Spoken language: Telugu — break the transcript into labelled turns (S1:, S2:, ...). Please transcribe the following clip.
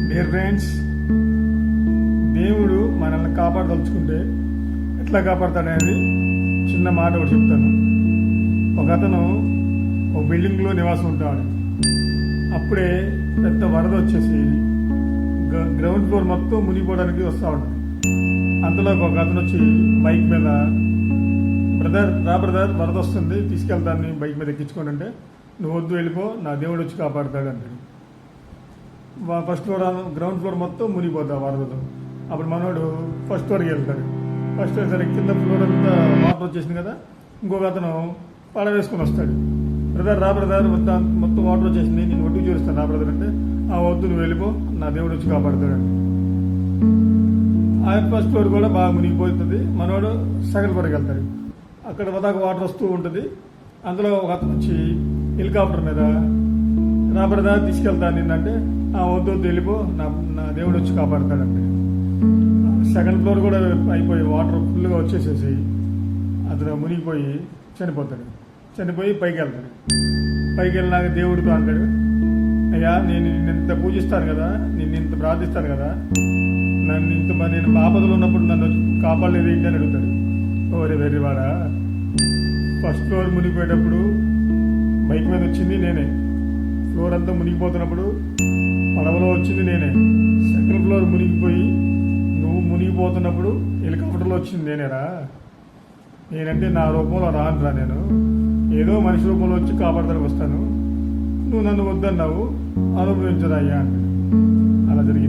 S1: డియర్ ఫ్రెండ్స్, దేవుడు మనల్ని కాపాడదలుచుకుంటే ఎట్లా కాపాడతాడనేది చిన్న మాట ఒకటి చెప్తాను. ఒక అతను ఒక బిల్డింగ్లో నివాసం ఉంటాడు. అప్పుడే పెద్ద వరద వచ్చేసి గ్రౌండ్ ఫ్లోర్ మొత్తం మునిగిపోవడానికి వస్తూ ఉంటుంది. అంతలో ఒక అతను వచ్చి బైక్ మీద, బ్రదర్ వరద వస్తుంది, తీసుకెళ్తాను బైక్ మీద ఎక్కించుకోండి అంటే, నువ్వు వద్దు, వెళ్ళిపో, నా దేవుడు వచ్చి కాపాడుతాడు అంటాడు. ఫస్ట్ ఫ్లోర్, గ్రౌండ్ ఫ్లోర్ మొత్తం మునిగిపోద్ది ఆ వరదలో. అప్పుడు మనోడు ఫస్ట్ ఫ్లోర్కి వెళ్తాడు. ఫస్ట్ ఫ్లోర్ సరే, కింద ఫ్లోర్ అంతా వాటర్ వచ్చేసింది కదా, ఇంకొక అతను పడవేసుకొని వస్తాడు. బ్రదర్ మొత్తం వాటర్ వచ్చేసింది, నేను ఒడ్డు చూస్తాను రా బ్రదర్ అంటే, ఆ వద్దు, నువ్వు వెళ్ళిపో, నా దేవుడు వచ్చి కాపాడుతాడు. ఆ ఫస్ట్ ఫ్లోర్ కూడా బాగా మునిగిపోతుంది. మనోడు సెకండ్ ఫ్లోర్కి వెళ్తాడు. అక్కడ దాకా వాటర్ వస్తూ ఉంటుంది. అందులో ఒక అతను వచ్చి హెలికాప్టర్ మీద, రా బ్రదర్ తీసుకెళ్తాను నిన్నంటే, ఆ వద్దు వెళ్ళిపో, నా దేవుడు వచ్చి కాపాడుతాడంటే. సెకండ్ ఫ్లోర్ కూడా అయిపోయి వాటర్ ఫుల్గా వచ్చేసేసి అతను మునిగిపోయి చనిపోతాడు. చనిపోయి పైకి వెళ్తాడు. పైకి వెళ్ళినాక దేవుడితో అంటాడు, అయ్యా, నేను నిన్నింత పూజిస్తాను కదా, నిన్నింత ప్రార్థిస్తాను కదా, నేను ఆపదలో ఉన్నప్పుడు నన్ను కాపాడలేదు ఏంటి అని అడుగుతాడు. ఓరే వెర్రివాడా, ఫస్ట్ ఫ్లోర్ మునిగిపోయేటప్పుడు బైక్ మీద వచ్చింది నేనే, ఫ్లోర్ అంతా మునిగిపోతున్నప్పుడు పడవలో వచ్చింది నేనే, సెకండ్ ఫ్లోర్ మునిగిపోయి నువ్వు మునిగిపోతున్నప్పుడు హెలికాప్టర్లో వచ్చింది నేనేరా. నేనంటే నా రూపంలో రానురా, నేను ఏదో మనిషి రూపంలో వచ్చి కాపాడతానికి వస్తాను, నువ్వు నన్ను వద్దన్నావు, అనుభవించరా అయ్యా అంటే. అలా జరిగింది.